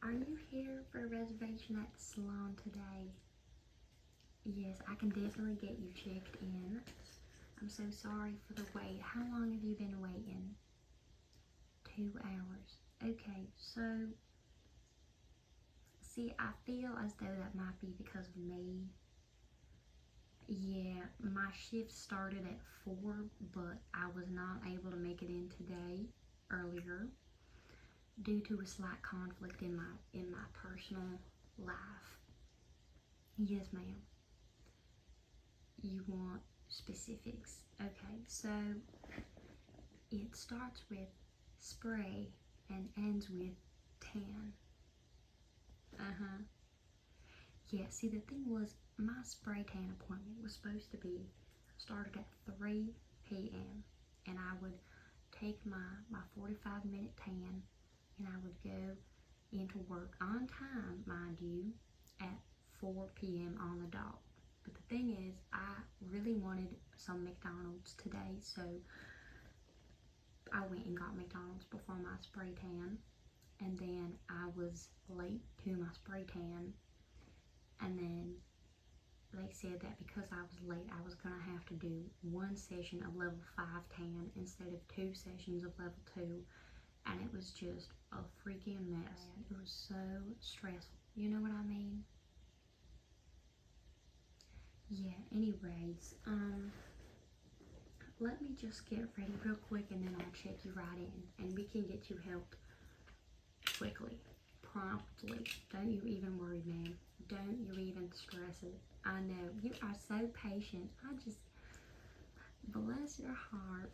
Are you here for a reservation at the salon today? Yes, I can definitely get you checked in. I'm so sorry for the wait. How long have you been waiting? 2 hours. Okay, so see, I feel as though that might be because of me. Yeah, my shift started at 4, but I was not able to make it in today earlier due to a slight conflict in my personal life. Yes, ma'am. You want specifics? Okay, so it starts with spray and ends with tan. Yeah, see, the thing was, my spray tan appointment was supposed to be started at 3 p.m. and I would take my 45-minute tan and I would go into work on time, mind you, at 4 p.m. on the dot. But the thing is, I really wanted some McDonald's today, so I went and got McDonald's before my spray tan, and then I was late to my spray tan, and then they said that because I was late, I was gonna have to do 1 session of level 5 tan instead of 2 sessions of level 2, and it was just a freaking mess. It was so stressful, you know what I mean? Yeah, anyways, let me just get ready real quick and then I'll check you right in and we can get you help quickly, promptly. Don't you even worry, ma'am. Don't you even stress it. I know, you are so patient. I just, bless your heart.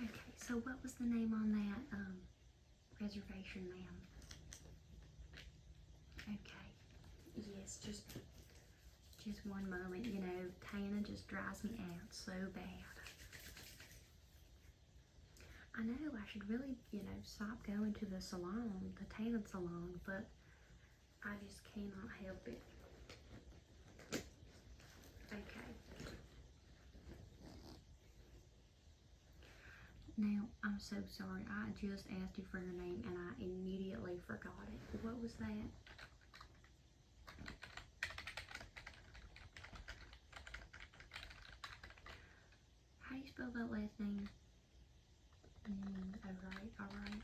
Okay, so what was the name on that reservation, ma'am? Okay, yes, just one moment. You know, Tana just drives me out so bad. I know I should really, stop going to the salon, the tan salon, but I just cannot help it. Okay. Now, I'm so sorry. I just asked you for your name and I immediately forgot it. What was that? How do you spell that last name? Alright.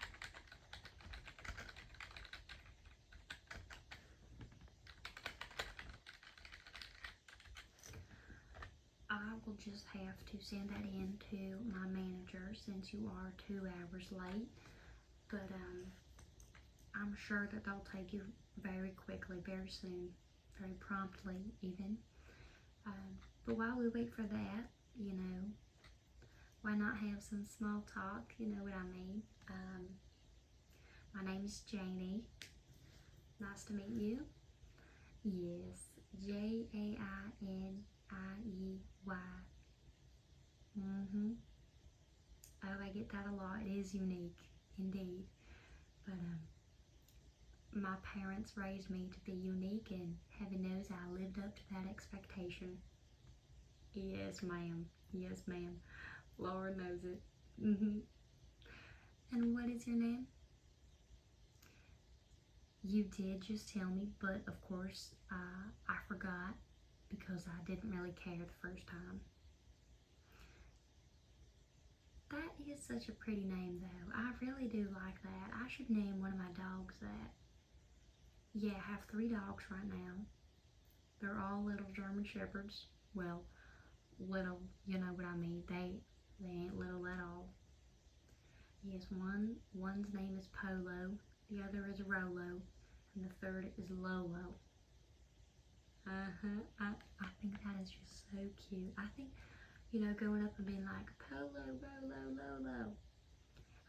I will just have to send that in to my manager since you are 2 hours late. But I'm sure that they'll take you very quickly, very soon, very promptly even. But while we wait for that, why not have some small talk? You know what I mean? My name is Janie. Nice to meet you. Yes, Jainiey. Oh, I get that a lot. It is unique, indeed. But my parents raised me to be unique, and heaven knows I lived up to that expectation. Yes, ma'am. Yes, ma'am. Lord knows it. And what is your name? You did just tell me, but of course I forgot because I didn't really care the first time. That is such a pretty name though. I really do like that. I should name one of my dogs that. Yeah, I have 3 dogs right now. They're all little German Shepherds. Well, little, you know what I mean. They ain't little at all. Yes, one's name is Polo, the other is Rolo, and the third is Lolo. I think that is just so cute. I think, you know, going up and being like, Polo, Rolo, Lolo.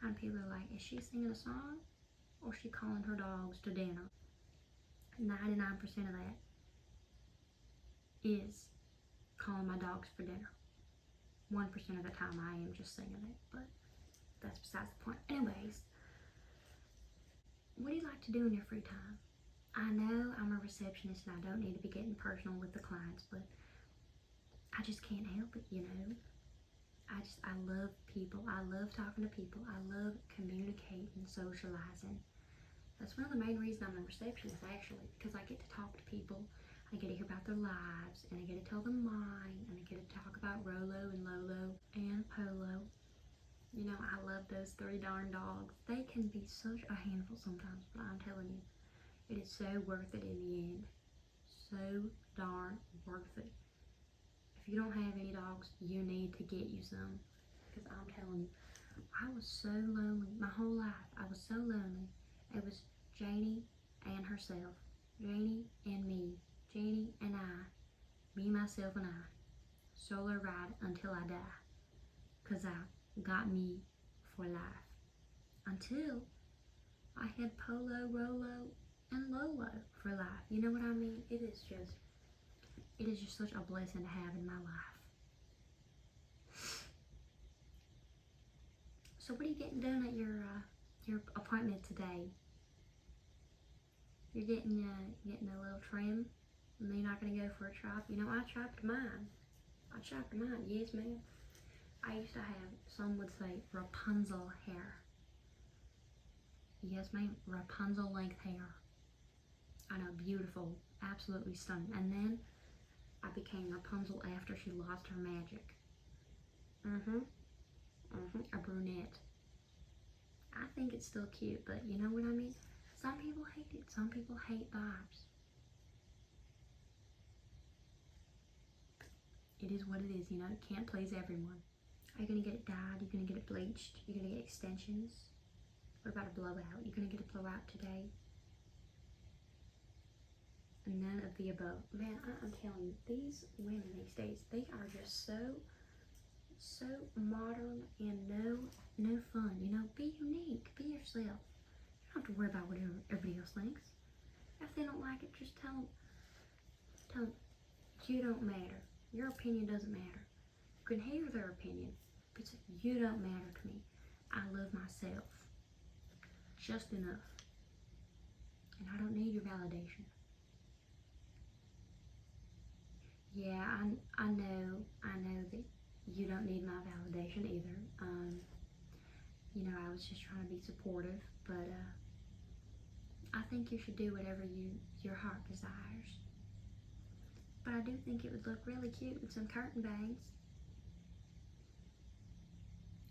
And people are like, is she singing a song? Or is she calling her dogs to dinner? 99% of that is calling my dogs for dinner. 1% of the time I am just singing it, but that's besides the point. Anyways, what do you like to do in your free time? I know I'm a receptionist and I don't need to be getting personal with the clients, but I just can't help it, you know. I love people. I love talking to people. I love communicating, socializing. That's one of the main reasons I'm a receptionist, actually, because I get to talk to people. I get to hear about their lives, and I get to tell them mine, and I get to talk about Rolo and Lolo and Polo. You know, I love those 3 darn dogs. They can be such a handful sometimes, but I'm telling you, it is so worth it in the end. So darn worth it. If you don't have any dogs, you need to get you some. Because I'm telling you, I was so lonely. My whole life, I was so lonely. It was Janie and herself. Janie and me. Janie and I. Me, myself, and I. Solo ride until I die. Because I got me for life. Until I had Polo, Rolo, and Lolo for life. You know what I mean? It is just such a blessing to have in my life. So what are you getting done at your appointment today? You're getting a little trim, and then you're not gonna go for a chop. You know, I chopped mine. Yes, ma'am. I used to have, some would say, Rapunzel hair. Yes, ma'am. Rapunzel length hair. I know, beautiful, absolutely stunning. And then I became Rapunzel after she lost her magic. A brunette. I think it's still cute, but you know what I mean? Some people hate it. Some people hate vibes. It is what it is, you know? It can't please everyone. Are you gonna get it dyed? Are you gonna get it bleached? Are you gonna get extensions? What about a blowout? You're gonna get a blowout today? None of the above. Man, I'm telling you, these women these days, they are just so modern and no fun. You know, be unique, be yourself. You don't have to worry about what everybody else thinks. If they don't like it, just tell them you don't matter. Your opinion doesn't matter. You can hear their opinion, but you don't matter to me. I love myself just enough, and I don't need your validation. Yeah, I know that you don't need my validation either. You know, I was just trying to be supportive, but I think you should do whatever your heart desires. But I do think it would look really cute with some curtain bangs.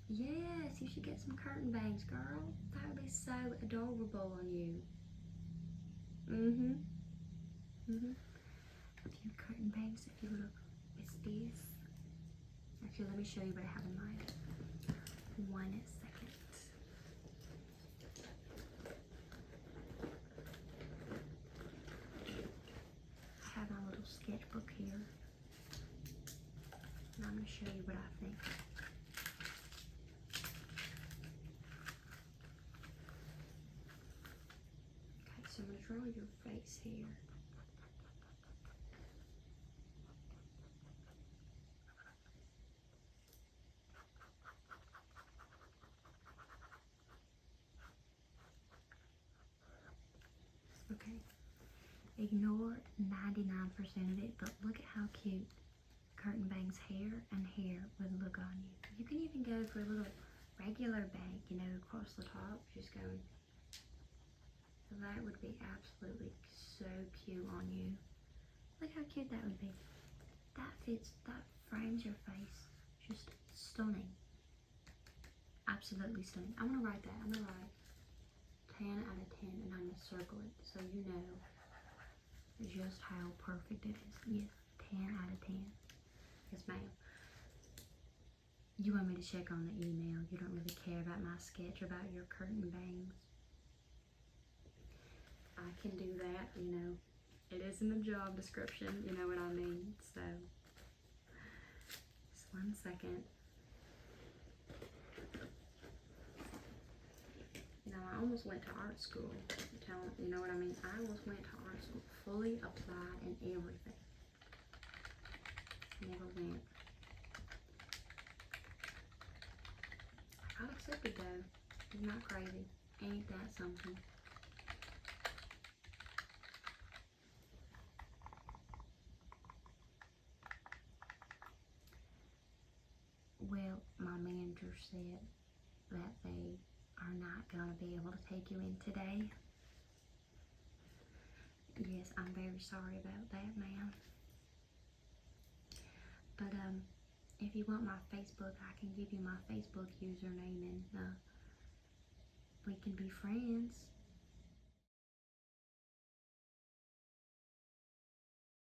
Yes, you should get some curtain bangs, girl. That would be so adorable on you. A few curtain bangs, if you look, it's this. Actually, let me show you what I have in mind. 1 second. I have my little sketchbook here, and I'm going to show you what I think. Okay, so I'm going to draw your face here. Okay, ignore 99% of it, but look at how cute curtain bangs hair and hair would look on you. You can even go for a little regular bang, you know, across the top, just going. So that would be absolutely so cute on you. Look how cute that would be. That fits, that frames your face. Just stunning. Absolutely stunning. I'm gonna write that. I'm gonna write 10 out of 10, and I'm gonna circle it so you know just how perfect it is. Yes, 10 out of 10. Yes, ma'am. You want me to check on the email. You don't really care about my sketch about your curtain bangs. I can do that, you know. It is in the job description, you know what I mean? So, just 1 second. You know, I almost went to art school. You know what I mean? I almost went to art school, fully applied and everything. Never went. I got accepted though. Isn't that crazy? Ain't that something? Well, my manager said that they are not going to be able to take you in today. Yes, I'm very sorry about that, ma'am. But, if you want my Facebook, I can give you my Facebook username and, we can be friends.